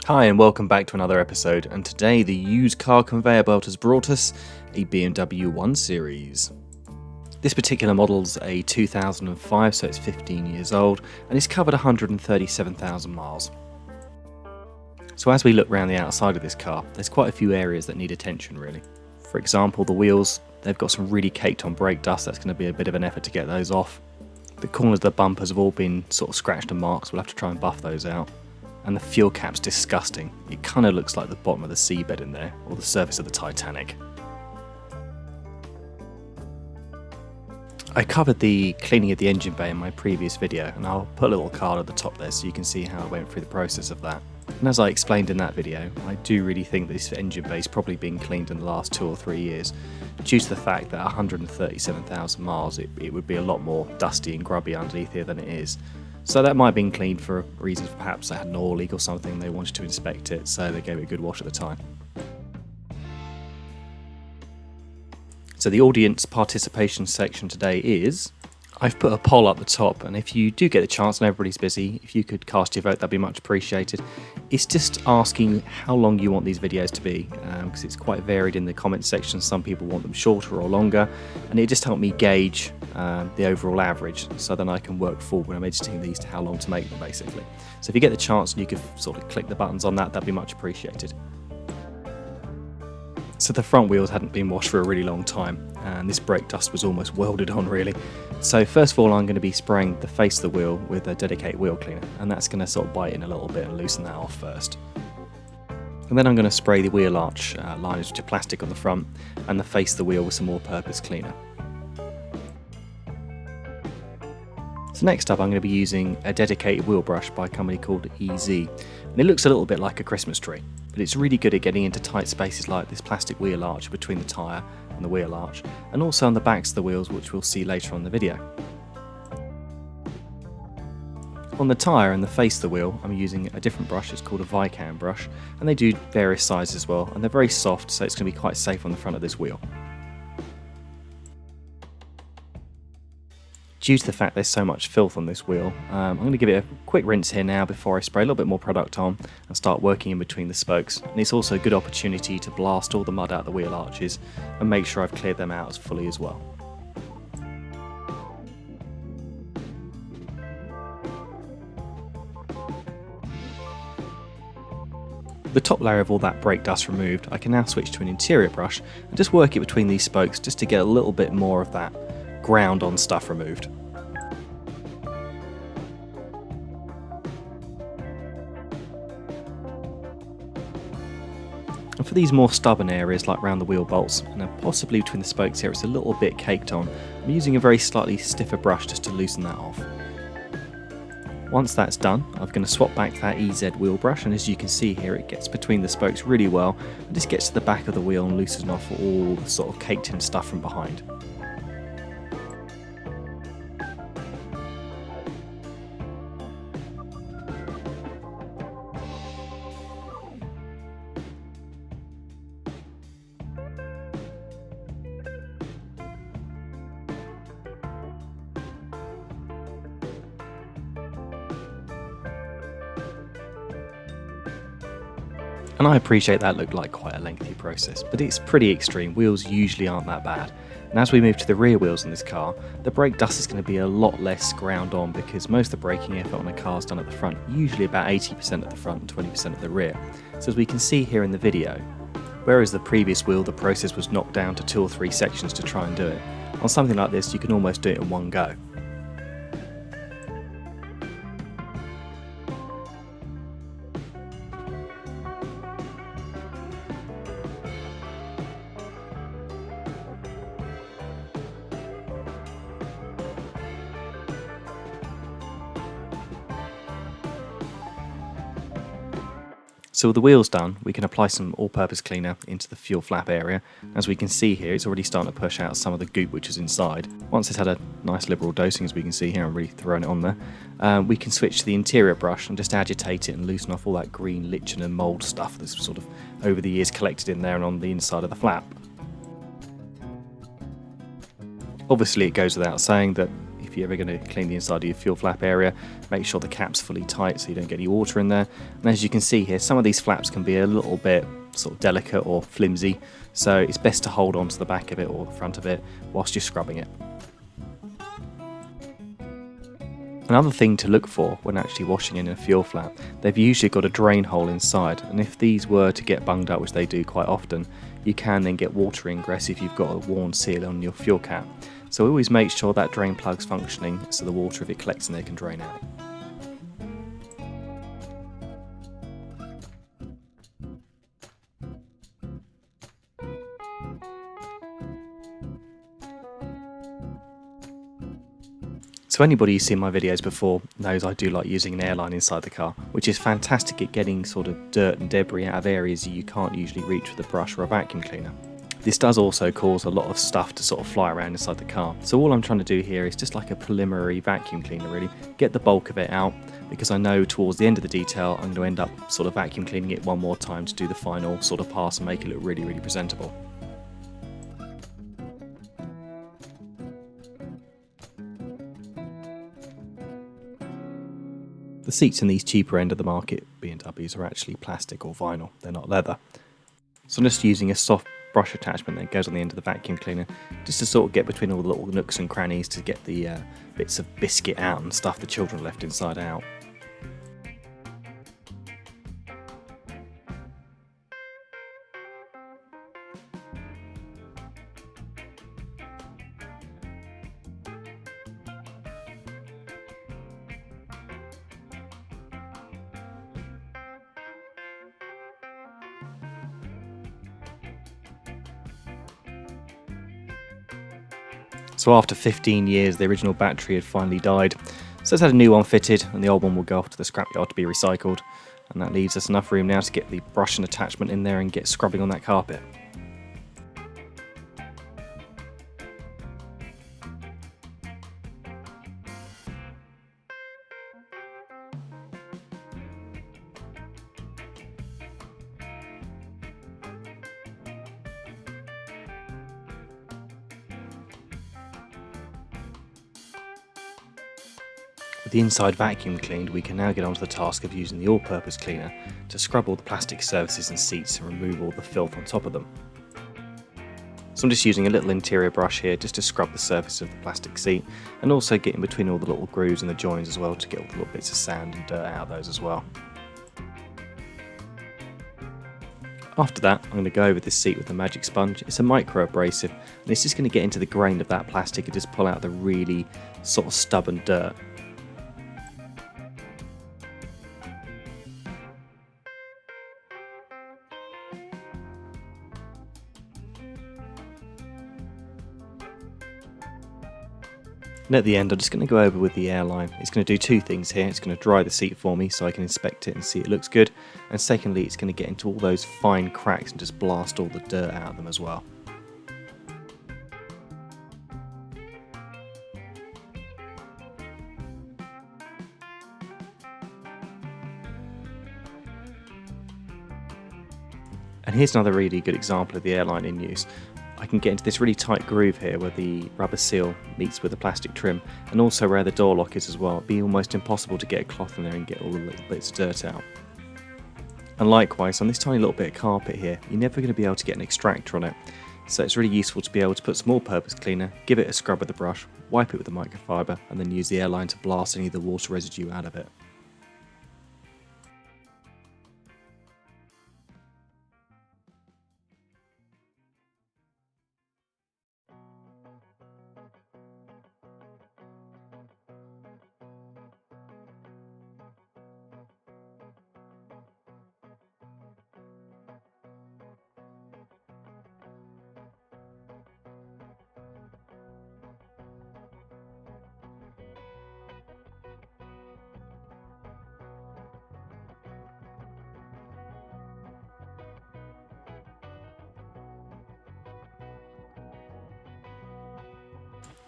Hi and welcome back to another episode, and today the used car conveyor belt has brought us a BMW 1 Series. This particular model's a 2005, so it's 15 years old, and it's covered 137,000 miles. So as we look around the outside of this car, there's quite a few areas that need attention really. For example, the wheels, they've got some really caked on brake dust. That's going to be a bit of an effort to get those off. The corners of the bumpers have all been sort of scratched and marked, so we'll have to try and buff those out. And the fuel cap's disgusting. It kind of looks like the bottom of the seabed in there, or the surface of the Titanic. I covered the cleaning of the engine bay in my previous video, and I'll put a little card at the top there so you can see how I went through the process of that. And as I explained in that video, I do really think this engine bay's probably been cleaned in the last 2 or 3 years, due to the fact that 137,000 miles, it would be a lot more dusty and grubby underneath here than it is. So that might have been cleaned for reasons perhaps they had an oil leak or something, they wanted to inspect it, so they gave it a good wash at the time. So the audience participation section today is, I've put a poll up the top, and if you do get the chance and everybody's busy, if you could cast your vote, that'd be much appreciated. It's just asking how long you want these videos to be, because it's quite varied in the comment section. Some people want them shorter or longer, and it just helped me gauge the overall average, so then I can work forward when I'm editing these to how long to make them basically. So if you get the chance and you could sort of click the buttons on that, that'd be much appreciated. So the front wheels hadn't been washed for a really long time, and this brake dust was almost welded on really. So first of all, I'm going to be spraying the face of the wheel with a dedicated wheel cleaner, and that's going to sort of bite in a little bit and loosen that off first. And then I'm going to spray the wheel arch liners, which are plastic on the front, and the face of the wheel with some all-purpose cleaner. So next up, I'm going to be using a dedicated wheel brush by a company called EZ, and it looks a little bit like a Christmas tree, but it's really good at getting into tight spaces like this plastic wheel arch between the tyre and the wheel arch, and also on the backs of the wheels, which we'll see later on in the video. On the tyre and the face of the wheel, I'm using a different brush. It's called a Vicam brush, and they do various sizes as well, and they're very soft, so it's going to be quite safe on the front of this wheel. Due to the fact there's so much filth on this wheel, I'm going to give it a quick rinse here now before I spray a little bit more product on and start working in between the spokes. And it's also a good opportunity to blast all the mud out of the wheel arches and make sure I've cleared them out as fully as well. With the top layer of all that brake dust removed, I can now switch to an interior brush and just work it between these spokes just to get a little bit more of that ground on stuff removed. And for these more stubborn areas like around the wheel bolts and then possibly between the spokes here, it's a little bit caked on, I'm using a very slightly stiffer brush just to loosen that off. Once that's done, I'm going to swap back that EZ wheel brush, and as you can see here, it gets between the spokes really well and just gets to the back of the wheel and loosens off all the sort of caked in stuff from behind. And I appreciate that looked like quite a lengthy process, but it's pretty extreme. Wheels usually aren't that bad. And as we move to the rear wheels in this car, the brake dust is going to be a lot less ground on, because most of the braking effort on a car is done at the front, usually about 80% at the front and 20% at the rear. So as we can see here in the video, whereas the previous wheel the process was knocked down to 2 or 3 sections to try and do it, on something like this you can almost do it in one go. So with the wheels done, we can apply some all-purpose cleaner into the fuel flap area. As we can see here, it's already starting to push out some of the goop which is inside. Once it's had a nice liberal dosing, as we can see here, I'm really throwing it on there, we can switch to the interior brush and just agitate it and loosen off all that green lichen and mould stuff that's sort of over the years collected in there and on the inside of the flap. Obviously it goes without saying that if if you're ever going to clean the inside of your fuel flap area, make sure the cap's fully tight so you don't get any water in there. And as you can see here, some of these flaps can be a little bit sort of delicate or flimsy, so it's best to hold on to the back of it or the front of it whilst you're scrubbing it. Another thing to look for when actually washing in a fuel flap, they've usually got a drain hole inside, and if these were to get bunged up, which they do quite often, you can then get water ingress if you've got a worn seal on your fuel cap. So always make sure that drain plug's functioning so the water, if it collects in there, can drain out. So anybody who's seen my videos before knows I do like using an airline inside the car, which is fantastic at getting sort of dirt and debris out of areas that you can't usually reach with a brush or a vacuum cleaner. This does also cause a lot of stuff to sort of fly around inside the car. So all I'm trying to do here is just like a preliminary vacuum cleaner really, get the bulk of it out, because I know towards the end of the detail I'm going to end up sort of vacuum cleaning it one more time to do the final sort of pass and make it look really, really presentable. The seats in these cheaper end of the market BMWs are actually plastic or vinyl, they're not leather. So I'm just using a soft brush attachment that goes on the end of the vacuum cleaner just to sort of get between all the little nooks and crannies to get the bits of biscuit out and stuff the children left inside out. So after 15 years, the original battery had finally died. So it's had a new one fitted, and the old one will go off to the scrapyard to be recycled. And that leaves us enough room now to get the brush and attachment in there and get scrubbing on that carpet. With the inside vacuum cleaned, we can now get onto the task of using the all-purpose cleaner to scrub all the plastic surfaces and seats and remove all the filth on top of them. So I'm just using a little interior brush here just to scrub the surface of the plastic seat, and also get in between all the little grooves and the joins as well to get all the little bits of sand and dirt out of those as well. After that, I'm going to go over this seat with a magic sponge. It's a micro abrasive, and it's just going to get into the grain of that plastic and just pull out the really sort of stubborn dirt. And at the end, I'm just going to go over with the airline. It's going to do two things here. It's going to dry the seat for me so I can inspect it and see it looks good. And secondly, it's going to get into all those fine cracks and just blast all the dirt out of them as well. And here's another really good example of the airline in use. I can get into this really tight groove here where the rubber seal meets with the plastic trim, and also where the door lock is as well. It'd be almost impossible to get a cloth in there and get all the little bits of dirt out. And likewise, on this tiny little bit of carpet here, you're never going to be able to get an extractor on it. So it's really useful to be able to put some all-purpose cleaner, give it a scrub with the brush, wipe it with the microfiber, and then use the airline to blast any of the water residue out of it.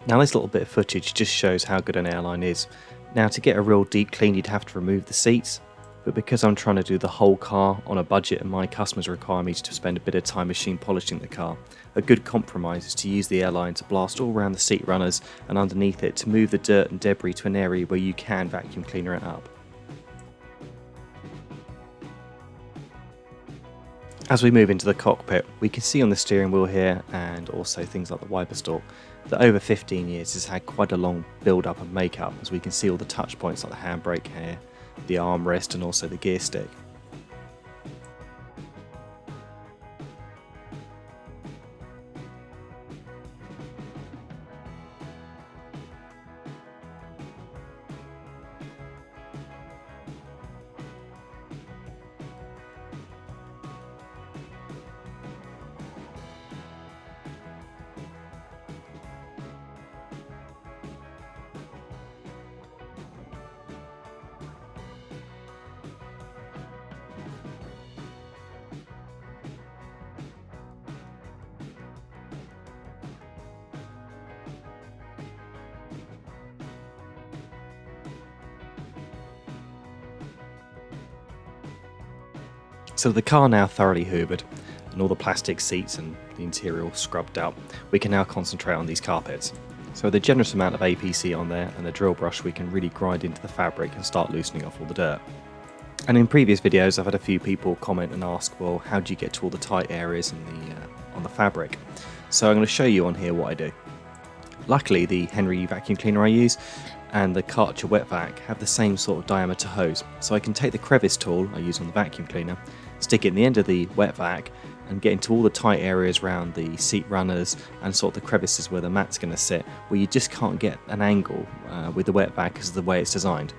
Now this little bit of footage just shows how good an airline is. Now to get a real deep clean you'd have to remove the seats, but because I'm trying to do the whole car on a budget and my customers require me to spend a bit of time machine polishing the car, a good compromise is to use the airline to blast all around the seat runners and underneath it to move the dirt and debris to an area where you can vacuum cleaner it up. As we move into the cockpit, we can see on the steering wheel here, and also things like the wiper stalk, that over 15 years has had quite a long build-up and make-up, as we can see all the touch points like the handbrake here, the armrest and also the gear stick. So the car now thoroughly hoovered, and all the plastic seats and the interior all scrubbed out, we can now concentrate on these carpets. So with a generous amount of APC on there and a drill brush, we can really grind into the fabric and start loosening off all the dirt. And in previous videos I've had a few people comment and ask, well, how do you get to all the tight areas on the fabric? So I'm going to show you on here what I do. Luckily the Henry vacuum cleaner I use and the Karcher wet vac have the same sort of diameter hose, so I can take the crevice tool I use on the vacuum cleaner, stick it in the end of the wet vac and get into all the tight areas around the seat runners and sort of the crevices where the mat's going to sit, where you just can't get an angle with the wet vac because of the way it's designed.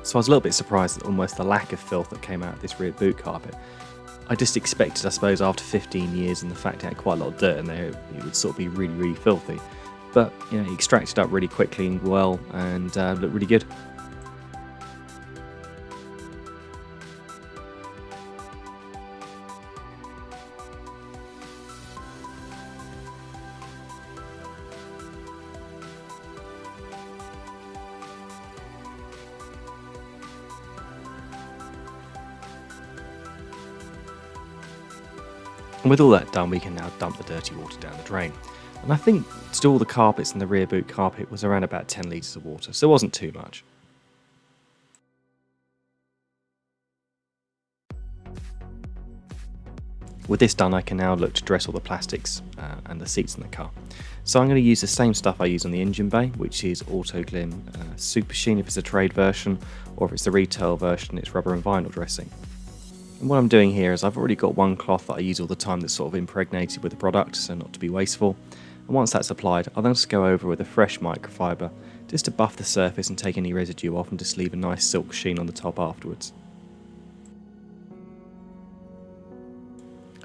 So I was a little bit surprised at almost the lack of filth that came out of this rear boot carpet. I just expected, I suppose, after 15 years and the fact it had quite a lot of dirt in there, it would sort of be really, really filthy. But you know, it extracted up really quickly and well, and looked really good. And with all that done, we can now dump the dirty water down the drain. And I think to do all the carpets and the rear boot carpet was around about 10 litres of water, so it wasn't too much. With this done, I can now look to dress all the plastics and the seats in the car. So I'm going to use the same stuff I use on the engine bay, which is Auto Glim Super Sheen if it's a trade version, or if it's the retail version, it's rubber and vinyl dressing. And what I'm doing here is I've already got one cloth that I use all the time that's sort of impregnated with the product, so not to be wasteful. And once that's applied, I'll then just go over with a fresh microfiber just to buff the surface and take any residue off and just leave a nice silk sheen on the top afterwards.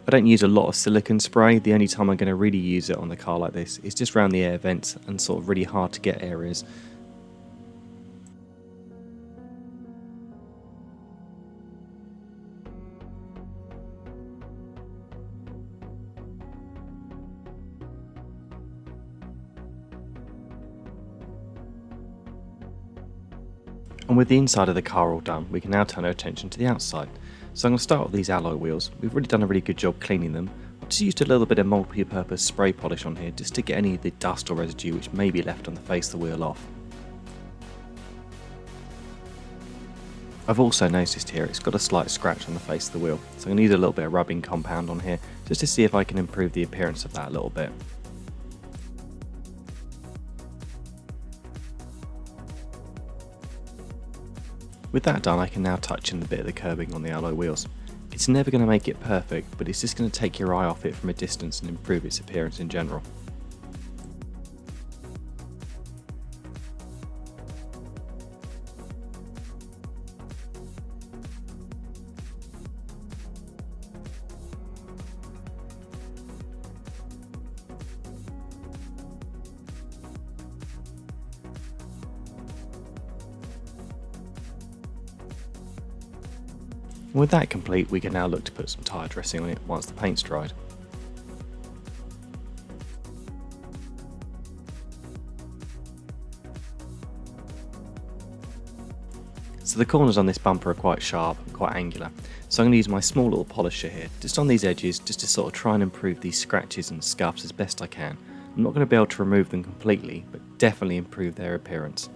I don't use a lot of silicone spray. The only time I'm going to really use it on the car like this is just around the air vents and sort of really hard to get areas. And with the inside of the car all done, we can now turn our attention to the outside. So I'm going to start with these alloy wheels. We've really done a really good job cleaning them. I've just used a little bit of multi-purpose spray polish on here just to get any of the dust or residue which may be left on the face of the wheel off. I've also noticed here it's got a slight scratch on the face of the wheel, so I'm going to use a little bit of rubbing compound on here just to see if I can improve the appearance of that a little bit. With that done, I can now touch in the bit of the curbing on the alloy wheels. It's never going to make it perfect, but it's just going to take your eye off it from a distance and improve its appearance in general. And with that complete, we can now look to put some tyre dressing on it once the paint's dried. So the corners on this bumper are quite sharp and quite angular, so I'm going to use my small little polisher here, just on these edges, just to sort of try and improve these scratches and scuffs as best I can. I'm not going to be able to remove them completely, but definitely improve their appearance.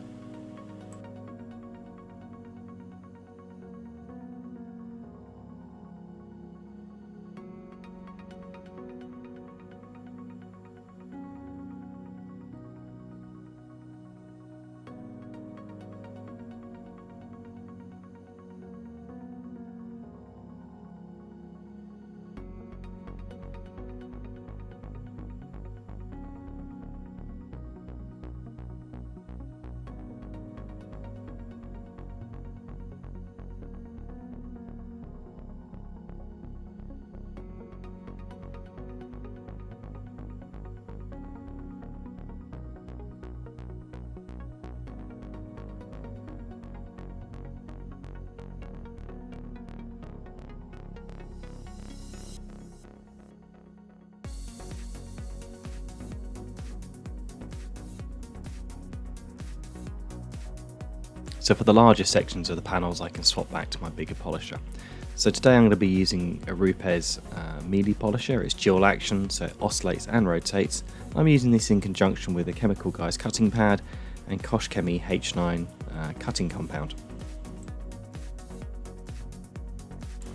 So for the larger sections of the panels, I can swap back to my bigger polisher. So today I'm going to be using a Rupes melee polisher. It's dual action, so it oscillates and rotates. I'm using this in conjunction with a Chemical Guys cutting pad and Kosh Chemie H9 cutting compound.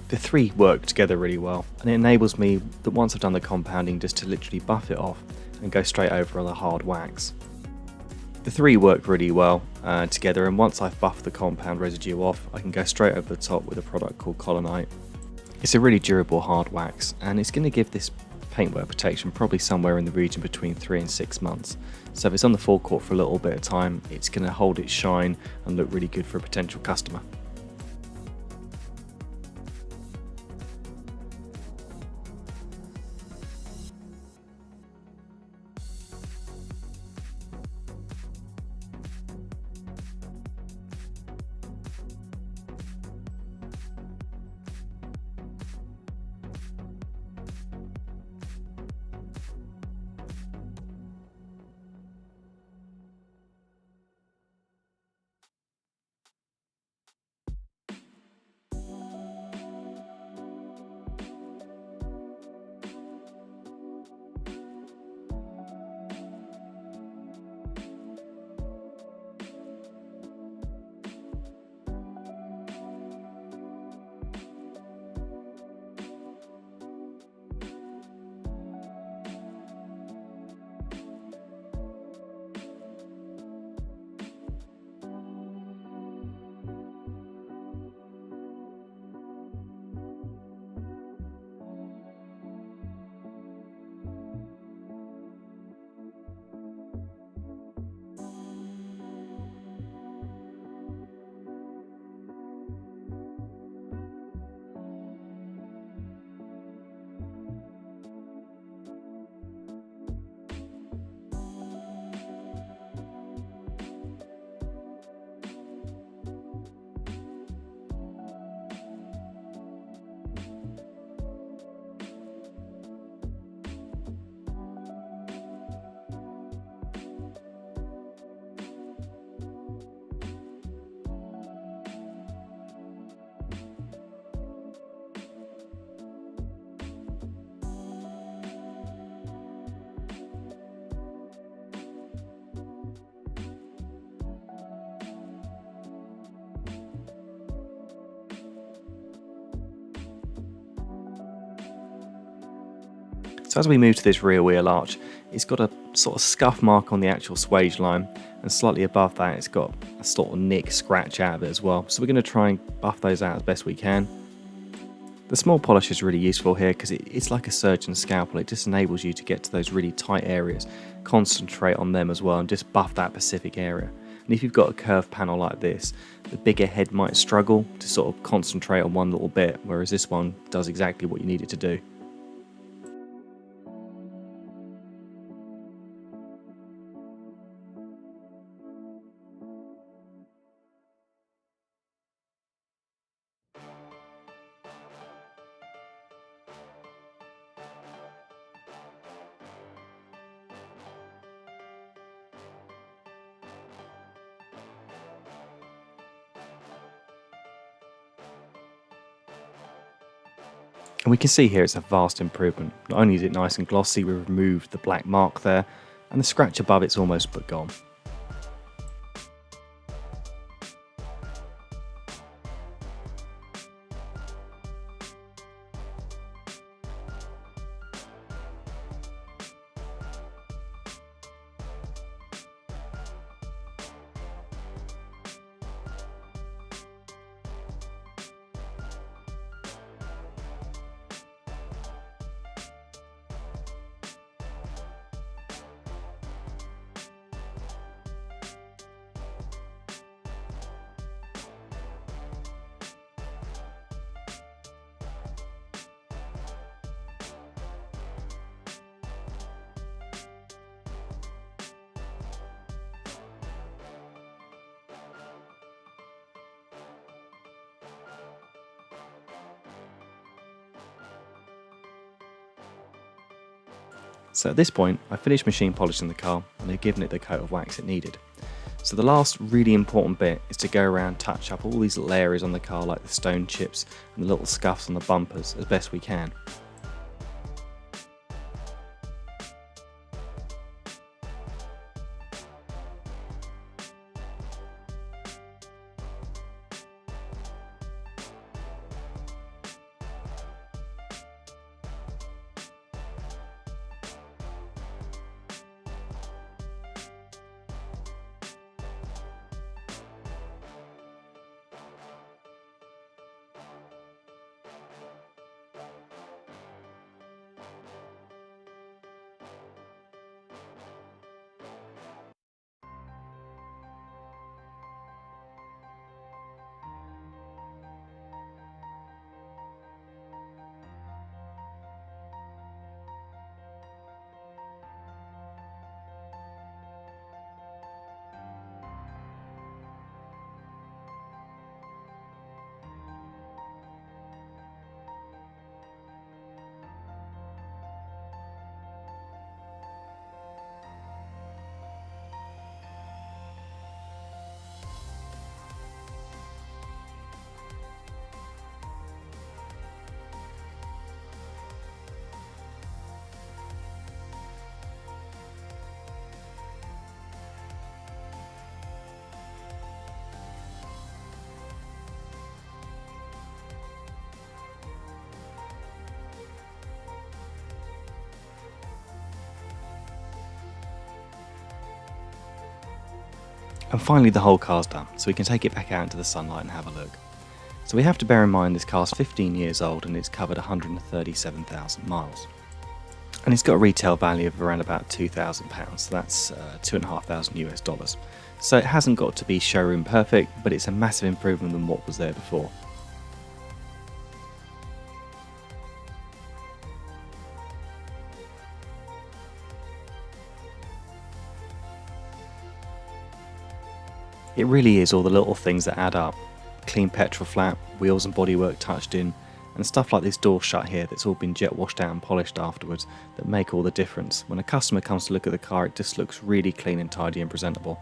The three work together really well, and it enables me that once I've done the compounding just to literally buff it off and go straight over on the hard wax. The three work really well together, and once I've buffed the compound residue off, I can go straight over the top with a product called Colonite. It's a really durable hard wax, and it's going to give this paintwork protection probably somewhere in the region between 3 and 6 months. So if it's on the forecourt for a little bit of time, it's going to hold its shine and look really good for a potential customer. So as we move to this rear wheel arch, it's got a sort of scuff mark on the actual swage line, and slightly above that it's got a sort of nick scratch out of it as well. So we're going to try and buff those out as best we can. The small polish is really useful here because it's like a surgeon's scalpel. It just enables you to get to those really tight areas, concentrate on them as well, and just buff that specific area. And if you've got a curved panel like this, the bigger head might struggle to sort of concentrate on one little bit, whereas this one does exactly what you need it to do. And we can see here it's a vast improvement. Not only is it nice and glossy, we've removed the black mark there, and the scratch above it's almost but gone. So at this point, I finished machine polishing the car and I've given it the coat of wax it needed. So the last really important bit is to go around, touch up all these little areas on the car like the stone chips and the little scuffs on the bumpers as best we can. And finally the whole car's done, so we can take it back out into the sunlight and have a look. So we have to bear in mind this car's 15 years old and it's covered 137,000 miles. And it's got a retail value of around about £2,000, so that's $2,500 US. So it hasn't got to be showroom perfect, but it's a massive improvement than what was there before. It really is all the little things that add up. Clean petrol flap, wheels and bodywork touched in, and stuff like this door shut here that's all been jet washed out and polished afterwards that make all the difference. When a customer comes to look at the car, it just looks really clean and tidy and presentable.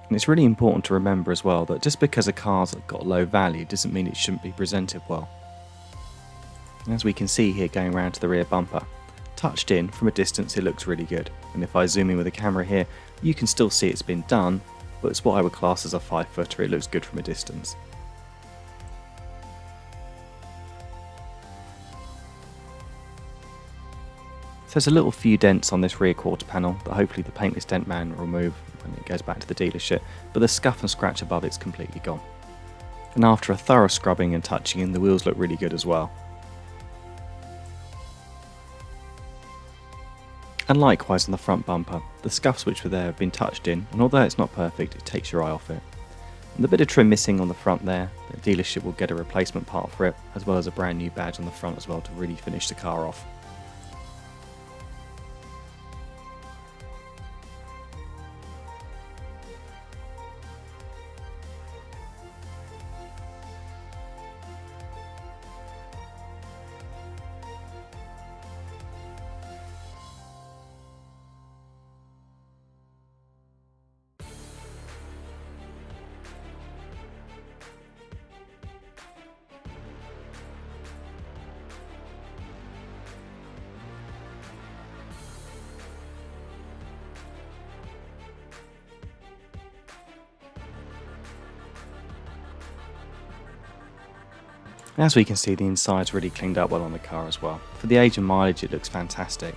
And it's really important to remember as well that just because a car's got low value doesn't mean it shouldn't be presented well. And as we can see here going around to the rear bumper, touched in from a distance it looks really good, and if I zoom in with the camera here you can still see it's been done, but it's what I would class as a 5-footer, it looks good from a distance. So there's a little few dents on this rear quarter panel that hopefully the paintless dent man will remove when it goes back to the dealership, but the scuff and scratch above it's completely gone. And after a thorough scrubbing and touching in, the wheels look really good as well. And likewise on the front bumper, the scuffs which were there have been touched in, and although it's not perfect, it takes your eye off it. And the bit of trim missing on the front there, the dealership will get a replacement part for it, as well as a brand new badge on the front as well to really finish the car off. As we can see, the inside's really cleaned up well on the car as well. For the age and mileage, it looks fantastic.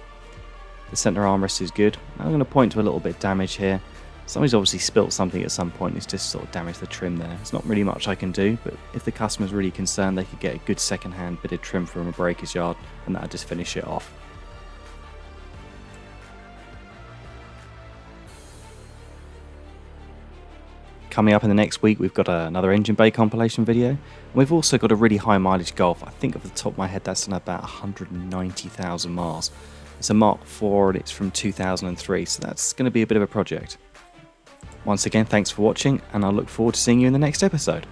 The centre armrest is good. I'm going to point to a little bit of damage here. Somebody's obviously spilt something at some point, it's just sort of damaged the trim there. There's not really much I can do, but if the customer's really concerned, they could get a good second-hand bit of trim from a breaker's yard, and that'll just finish it off. Coming up in the next week, we've got another engine bay compilation video. And we've also got a really high mileage Golf. I think off the top of my head that's done about 190,000 miles. It's a Mark IV and it's from 2003, so that's going to be a bit of a project. Once again, thanks for watching, and I look forward to seeing you in the next episode.